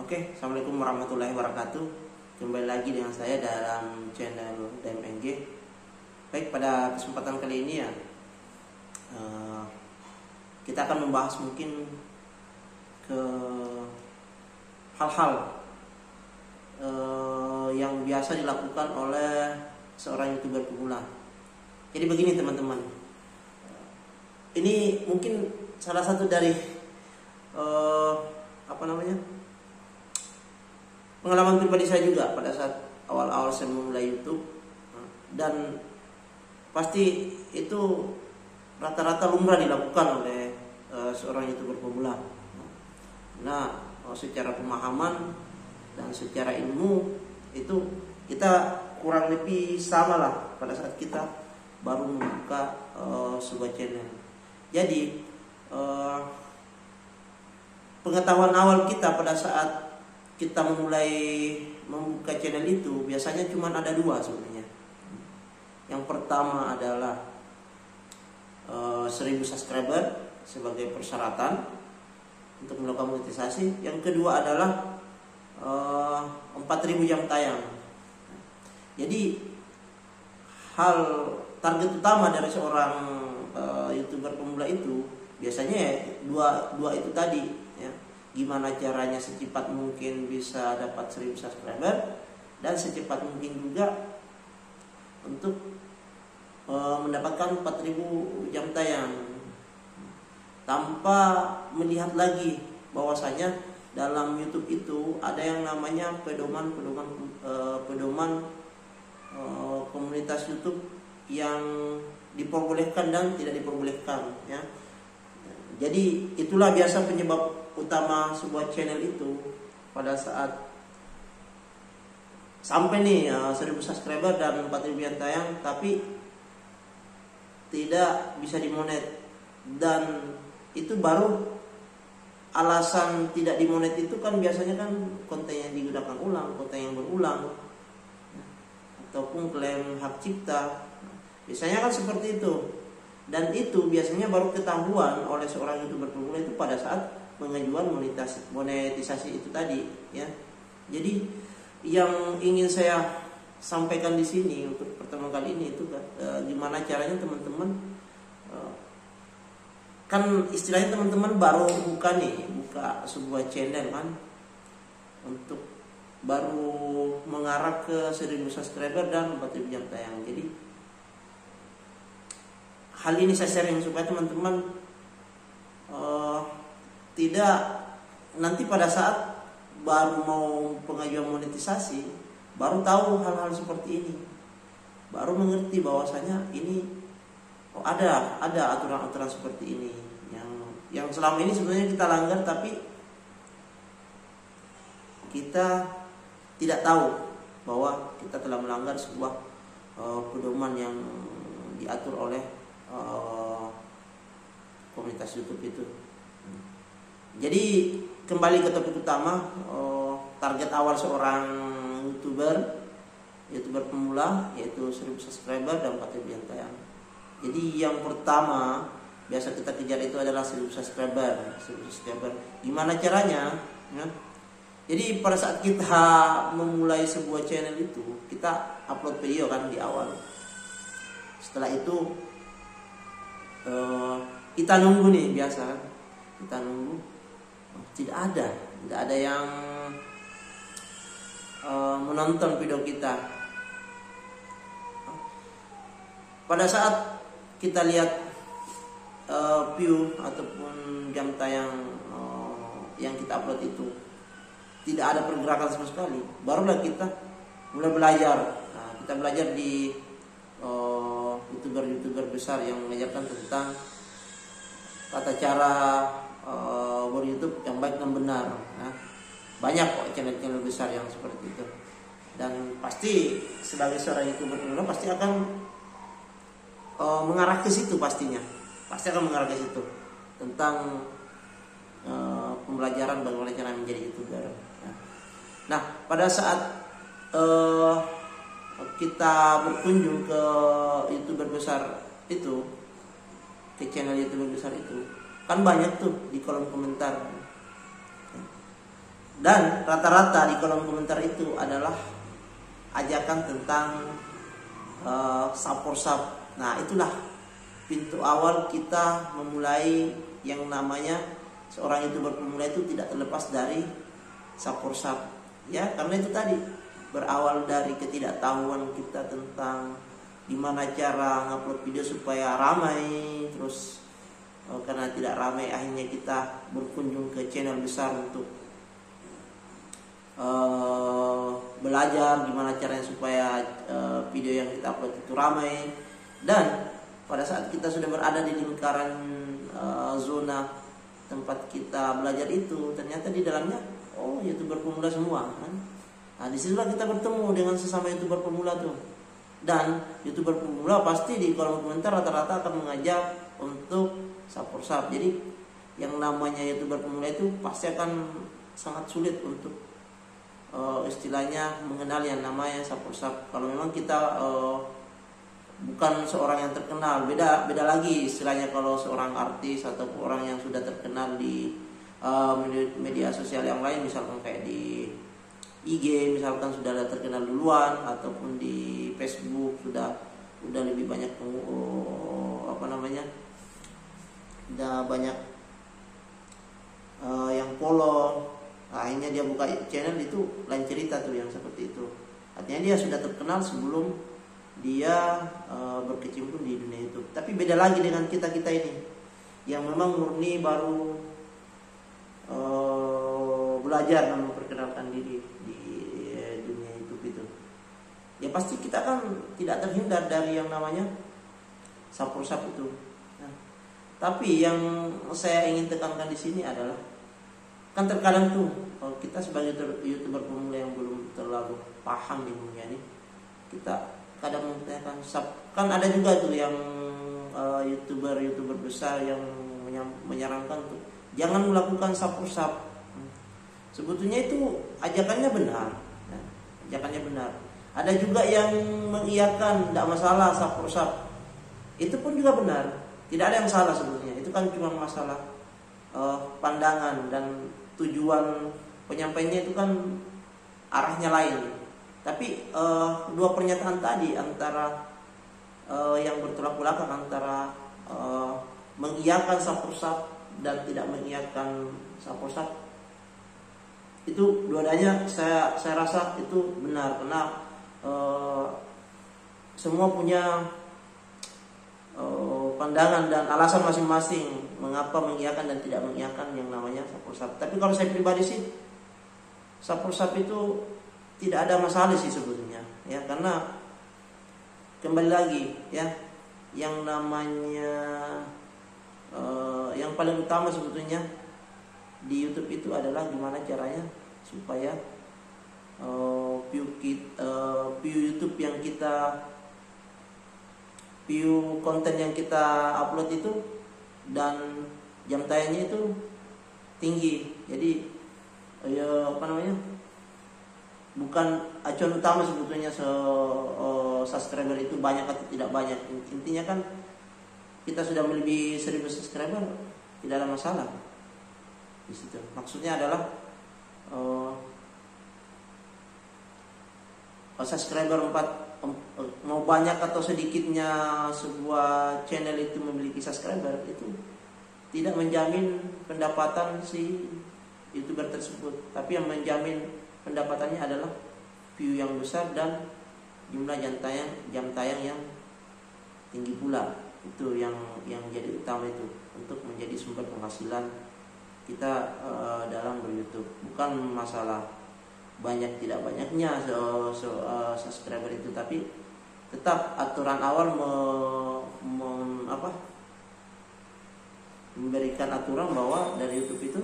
Oke, Assalamualaikum warahmatullahi wabarakatuh. Kembali lagi dengan saya dalam channel DMNG. Baik, pada kesempatan kali ini ya, kita akan membahas mungkin ke hal-hal yang biasa dilakukan oleh seorang YouTuber pemula. Jadi begini teman-teman, ini mungkin salah satu dari pengalaman pribadi saya juga pada saat awal-awal saya memulai YouTube, dan pasti itu rata-rata lumrah dilakukan oleh seorang YouTuber pemula. Nah, secara pemahaman dan secara ilmu itu kita kurang lebih sama lah pada saat kita baru membuka sebuah channel. Jadi pengetahuan awal kita pada saat kita memulai membuka channel itu biasanya cuma ada dua sebenarnya. Yang pertama adalah 1000 subscriber sebagai persyaratan untuk melakukan monetisasi. Yang kedua adalah 4000 jam tayang. Jadi target utama dari seorang YouTuber pemula itu biasanya ya, dua itu tadi ya. Gimana caranya secepat mungkin bisa dapat 1000 subscriber, dan secepat mungkin juga untuk mendapatkan 4000 jam tayang, tanpa melihat lagi bahwasanya dalam YouTube itu ada yang namanya pedoman komunitas YouTube yang diperbolehkan dan tidak diperbolehkan ya. Jadi itulah biasa penyebab utama sebuah channel itu pada saat sampai nih 1000 subscriber dan 4000 yang tayang tapi tidak bisa dimonet. Dan itu baru alasan tidak dimonet itu kan biasanya kan konten yang digunakan ulang, konten yang berulang, ataupun klaim hak cipta. Biasanya kan seperti itu. Dan itu biasanya baru ketahuan oleh seorang YouTuber pemula itu pada saat pengajuan monetisasi itu tadi ya. Jadi yang ingin saya sampaikan di sini untuk pertama kali ini itu gimana caranya teman-teman, kan istilahnya teman-teman baru buka sebuah channel kan, untuk baru mengarah ke 1000 subscriber dan 4000 jam tayang. Jadi hal ini saya sharing supaya teman-teman tidak nanti pada saat baru mau pengajuan monetisasi baru tahu hal-hal seperti ini, baru mengerti bahwasanya ini ada aturan-aturan seperti ini yang selama ini sebenarnya kita langgar, tapi kita tidak tahu bahwa kita telah melanggar sebuah pedoman yang diatur oleh komunitas YouTube itu. Jadi kembali ke topik utama, target awal seorang YouTuber pemula yaitu 1000 subscriber dan 4000 yang tayang. Jadi yang pertama biasa kita kejar itu adalah 1000 subscriber. Gimana caranya? Ya? Jadi pada saat kita memulai sebuah channel itu kita upload video kan di awal. Setelah itu kita nunggu nih, biasa kan? Kita nunggu, tidak ada yang menonton video kita. Pada saat kita lihat view ataupun jam tayang yang kita upload itu tidak ada pergerakan sama sekali, barulah kita mulai belajar. Nah, kita belajar di YouTuber besar yang mengajarkan tentang tata cara ber-YouTube yang baik dan benar. Nah, banyak kok channel-channel besar yang seperti itu. Dan pasti sebagai seorang YouTuber pemula pasti akan mengarah ke situ pastinya. Pasti akan mengarah ke situ tentang pembelajaran bagaimana cara menjadi YouTuber. Nah, pada saat kita berkunjung ke YouTuber besar itu, ke channel YouTuber besar itu, kan banyak tuh di kolom komentar Dan rata-rata di kolom komentar itu adalah ajakan tentang saporsap. Nah, itulah pintu awal kita memulai yang namanya seorang YouTuber pemula itu tidak terlepas dari saporsap. Ya, karena itu tadi berawal dari ketidaktahuan kita tentang gimana cara ngupload video supaya ramai, terus karena tidak ramai akhirnya kita berkunjung ke channel besar untuk belajar gimana caranya supaya video yang kita upload itu ramai. Dan pada saat kita sudah berada di lingkaran zona tempat kita belajar itu, ternyata di dalamnya YouTuber pemula semua kan. Nah, disitulah kita bertemu dengan sesama YouTuber pemula tuh. Dan YouTuber pemula pasti di kolom komentar rata-rata akan mengajak untuk saporsap. Jadi yang namanya YouTuber pemula itu pasti akan sangat sulit untuk istilahnya mengenal yang namanya saporsap. Kalau memang kita bukan seorang yang terkenal, beda lagi istilahnya kalau seorang artis atau orang yang sudah terkenal di media sosial yang lain, misalkan kayak di IG misalkan sudah terkenal duluan, ataupun di Facebook sudah lebih banyak udah banyak yang follow. Akhirnya dia buka channel, itu lain cerita tuh yang seperti itu. Artinya dia sudah terkenal sebelum dia berkecimpung di dunia YouTube. Tapi beda lagi dengan kita ini yang memang murni baru belajar dan memperkenalkan diri di dunia YouTube itu. Ya pasti kita kan tidak terhindar dari yang namanya saporsap itu. Nah, tapi yang saya ingin tekankan di sini adalah kan terkadang tuh kalau kita sebagai YouTuber pemula yang belum terlalu paham di dunia ini, kita kadang mempertanyakan kan ada juga tuh yang YouTuber besar yang menyarankan tuh jangan melakukan saporsap. Sebetulnya itu ajakannya benar, ya, ajakannya benar. Ada juga yang mengiyakan tidak masalah saporsap, itu pun juga benar, tidak ada yang salah sebetulnya. Itu kan cuma masalah pandangan dan tujuan penyampaiannya itu kan arahnya lain. Tapi dua pernyataan tadi antara yang bertolak belakang antara mengiyakan saporsap dan tidak mengiyakan saporsap, itu dua-duanya saya rasa itu benar, karena semua punya pandangan dan alasan masing-masing mengapa mengiyakan dan tidak mengiyakan yang namanya saporsap. Tapi kalau saya pribadi sih, saporsap itu tidak ada masalah sih sebetulnya, ya, karena kembali lagi ya, yang namanya yang paling utama sebetulnya di YouTube itu adalah gimana caranya supaya view YouTube yang kita view konten yang kita upload itu dan jam tayangnya itu tinggi. Jadi bukan acuan utama sebetulnya subscriber itu banyak atau tidak banyak. Intinya kan kita sudah melebihi 1000 subscriber tidak ada masalah di situ. Maksudnya adalah subscriber 4 mau banyak atau sedikitnya sebuah channel itu memiliki subscriber itu tidak menjamin pendapatan si YouTuber tersebut. Tapi yang menjamin pendapatannya adalah view yang besar dan jumlah jam tayang yang tinggi pula. Itu yang jadi utama itu untuk menjadi sumber penghasilan kita dalam ber-YouTube. Bukan masalah banyak tidak banyaknya subscriber itu, tapi tetap aturan awal memberikan aturan bahwa dari YouTube itu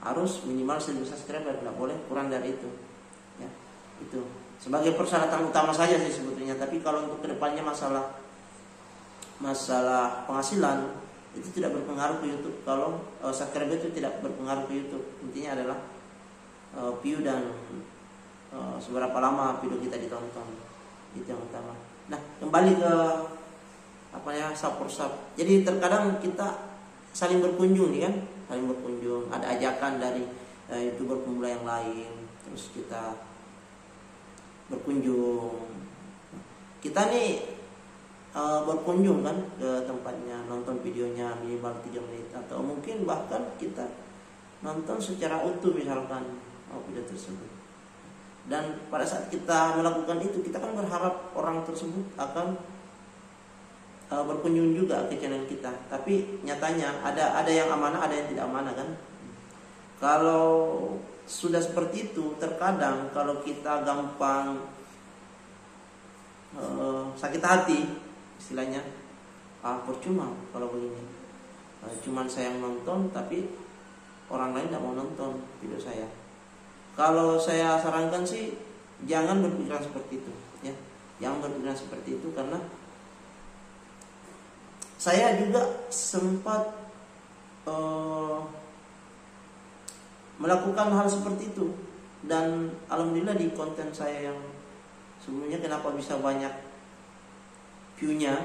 harus minimal 1000 subscriber, tidak boleh kurang dari itu. Ya, itu sebagai persyaratan utama saja sih sebetulnya. Tapi kalau untuk kedepannya masalah penghasilan itu tidak berpengaruh ke YouTube. Kalau subscriber itu tidak berpengaruh ke YouTube. Intinya adalah view dan seberapa lama video kita ditonton, itu yang utama. Nah, kembali ke saporsap. Jadi terkadang kita saling berkunjung nih kan, saling berkunjung. Ada ajakan dari YouTuber pemula yang lain, terus kita berkunjung. Kita nih berkunjung kan ke tempatnya, nonton videonya minimal 3 menit, atau mungkin bahkan kita nonton secara utuh misalkan video tersebut. Dan pada saat kita melakukan itu, kita kan berharap orang tersebut akan berkunjung juga ke channel kita. Tapi nyatanya ada yang amanah, ada yang tidak amanah kan. Kalau sudah seperti itu, terkadang kalau kita gampang sakit hati, istilahnya, percuma kalau begini. Cuman saya yang nonton, tapi orang lain tidak mau nonton video saya. Kalau saya sarankan sih jangan berpikiran seperti itu, ya. Jangan berpikiran seperti itu, karena saya juga sempat melakukan hal seperti itu, dan alhamdulillah di konten saya yang sebelumnya kenapa bisa banyak view-nya,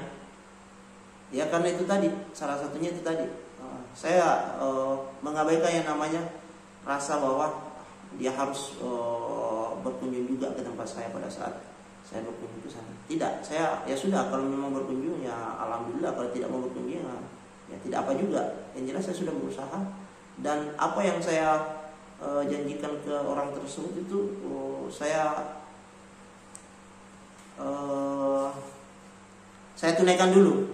ya karena itu tadi, salah satunya itu tadi, saya mengabaikan yang namanya rasa bahwa dia harus berkunjung juga ke tempat saya pada saat saya berkunjung ke sana. Tidak, saya ya sudah, kalau memang berkunjung ya alhamdulillah, kalau tidak mau berkunjung ya tidak apa juga. Yang jelas saya sudah berusaha, dan apa yang saya janjikan ke orang tersebut itu saya tunaikan dulu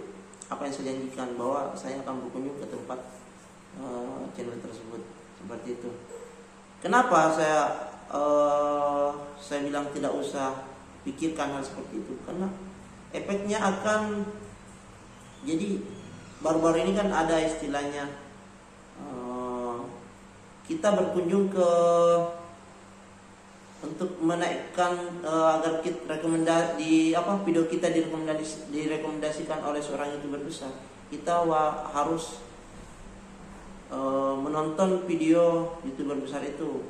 apa yang saya janjikan, bahwa saya akan berkunjung ke tempat channel tersebut, seperti itu. Kenapa saya bilang tidak usah pikirkan hal seperti itu? Karena efeknya akan, jadi baru-baru ini kan ada istilahnya, kita berkunjung ke untuk menaikkan agar video kita direkomendasikan oleh seorang YouTuber besar. Kita harus menonton video YouTuber besar itu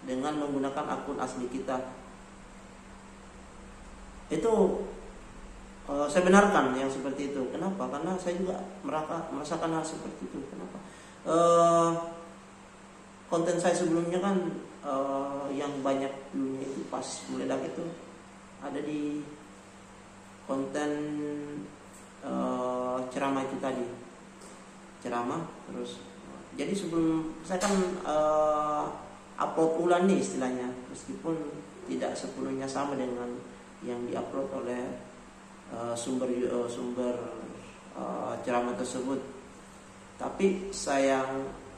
dengan menggunakan akun asli kita. Itu saya benarkan yang seperti itu. Kenapa? Karena saya juga merasakan hal seperti itu. Kenapa? Konten saya sebelumnya kan yang banyak dulunya itu pas meledak itu ada di konten ceramah itu tadi, ceramah. Terus jadi sebelum saya kan upload ulang nih istilahnya, meskipun tidak sepenuhnya sama dengan yang diupload oleh sumber ceramah tersebut, tapi saya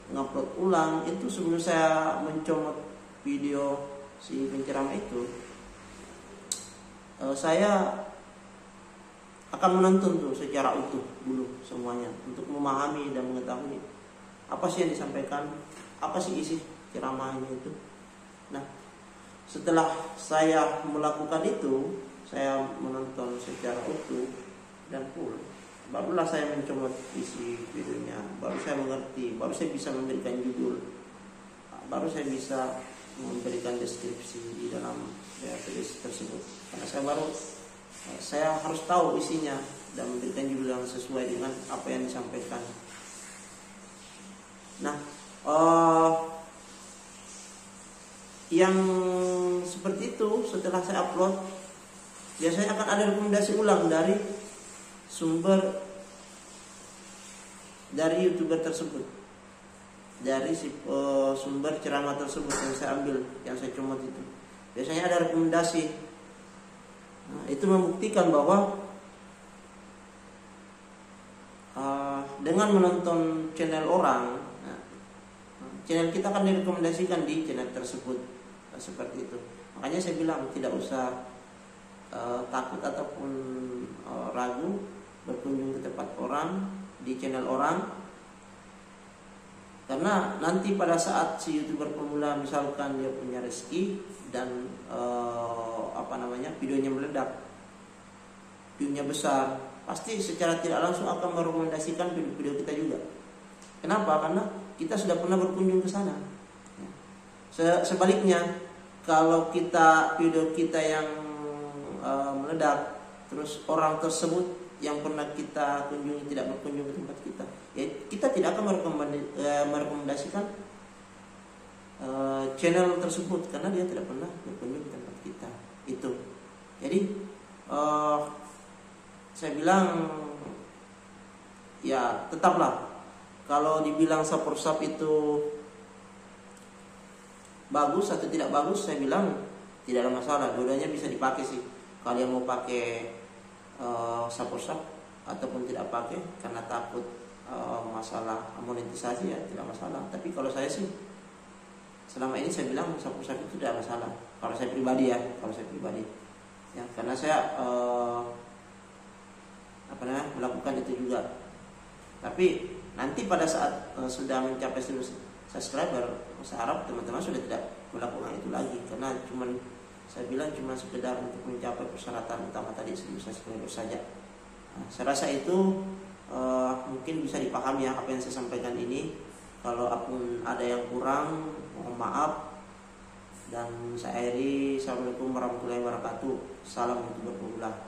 ngupload ulang itu sebelum saya mencomot video si penceramah itu. Saya akan menonton tuh secara utuh dulu semuanya, untuk memahami dan mengetahui apa sih yang disampaikan, apa sih isi ceramahnya itu. Nah, setelah saya melakukan itu, saya menonton secara utuh dan full, barulah saya mencomot isi videonya, baru saya mengerti, baru saya bisa memberikan judul, baru saya bisa memberikan deskripsi di dalam video tersebut. Karena saya harus tahu isinya dan memberikan judul yang sesuai dengan apa yang disampaikan. Nah, yang seperti itu setelah saya upload, biasanya akan ada rekomendasi ulang dari YouTuber tersebut, dari sumber ceramah tersebut yang saya ambil, yang saya comot itu. Biasanya ada rekomendasi. Nah, itu membuktikan bahwa dengan menonton channel orang, channel kita akan direkomendasikan di channel tersebut, seperti itu. Makanya saya bilang tidak usah takut ataupun ragu berkunjung ke tempat orang, di channel orang, karena nanti pada saat si YouTuber pemula misalkan dia punya rezeki dan videonya meledak, viewnya besar, pasti secara tidak langsung akan merekomendasikan video kita juga. Kenapa? Karena kita sudah pernah berkunjung ke sana. Sebaliknya, kalau video kita yang meledak, terus orang tersebut yang pernah kita kunjungi tidak berkunjung ke tempat kita, ya kita tidak akan merekomendasikan channel tersebut, karena dia tidak pernah berkunjung ke tempat kita itu. Jadi saya bilang ya tetaplah, kalau dibilang Saporsap itu bagus atau tidak bagus, saya bilang tidak ada masalah, dua-duanya bisa dipakai sih. Kalian mau pakai Saporsap ataupun tidak pakai karena takut masalah monetisasi, ya tidak masalah. Tapi kalau saya sih selama ini saya bilang Saporsap itu tidak masalah. Kalau saya pribadi ya, karena saya melakukan itu juga. Tapi nanti pada saat sudah mencapai 1.000 subscriber, saya harap teman-teman sudah tidak melakukan itu lagi, karena saya bilang cuma sekedar untuk mencapai persyaratan utama tadi 1.000 subscriber saja. Nah, saya rasa itu mungkin bisa dipahami ya apa yang saya sampaikan ini. Kalau apapun ada yang kurang, mohon maaf. Dan saya akhiri, assalamualaikum warahmatullahi wabarakatuh. Salam untuk berpemula.